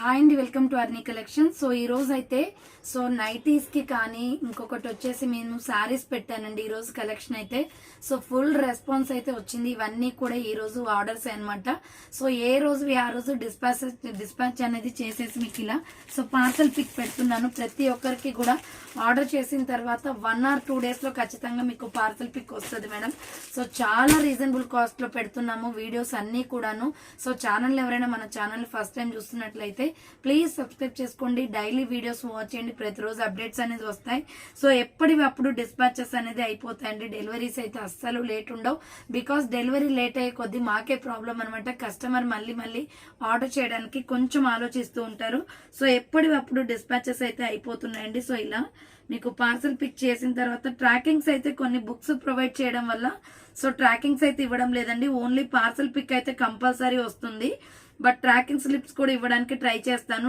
Hi అండి, welcome to Arni collection. So ఈ రోజు అయితే నైటీస్ కి కానీ ఇంకొకటి వచ్చేసి నేను శారీస్ పెట్టానండి ఈ రోజు కలెక్షన్ అయితే. సో ఫుల్ రెస్పాన్స్ అయితే వచ్చింది. ఇవన్నీ కూడా ఈ రోజు ఆర్డర్స్ అన్నమాట. సో ఏ రోజు ఆ రోజు డిస్పాచ్ అనేది చేసేసి మీకు ఇలా పార్సల్ పిక్ పెడుతున్నాను. ప్రతి ఒక్కరికి కూడా ఆర్డర్ చేసిన తర్వాత 1 or 2 days లో ఖచ్చితంగా మీకు పార్సల్ పిక్ వస్తుంది మేడం. సో చాలా రీజనబుల్ కాస్ట్ లో పెడుతున్నాము వీడియోస్ అన్ని కూడాను. సో ఛానల్ ఎవరైనా మన ఛానల్ ఫస్ట్ టైం చూస్తున్నట్లయితే ప్లీజ్ సబ్స్క్రైబ్ చేసుకోండి. డైలీ వీడియోస్ వాచ్ చేయండి. ప్రతిరోజు అప్డేట్స్ అనేది వస్తాయి. సో ఎప్పటికప్పుడు డిస్పాచెస్ అనేది అయిపోతాయండి. డెలివరీస్ అయితే అస్సలు లేట్ ఉండవు. బికాస్ డెలివరీ లేట్ అయ్యే కొద్దీ మాకే ప్రాబ్లం అనమాట. కస్టమర్ మళ్ళీ ఆర్డర్ చేయడానికి కొంచెం ఆలోచిస్తూ ఉంటారు. సో ఎప్పటికప్పుడు డిస్పాచెస్ అయితే అయిపోతున్నాయండి. సో ఇలా మీకు పార్సల్ పిక్ చేసిన తర్వాత ట్రాకింగ్స్ అయితే కొన్ని బుక్స్ ప్రొవైడ్ చేయడం వల్ల ట్రాకింగ్స్ అయితే ఇవ్వడం లేదండి. ఓన్లీ పార్సల్ పిక్ అయితే కంపల్సరీ వస్తుంది. బట్ ట్రాకింగ్ స్లిప్స్ కూడా ఇవ్వడానికి ట్రై చేస్తాను.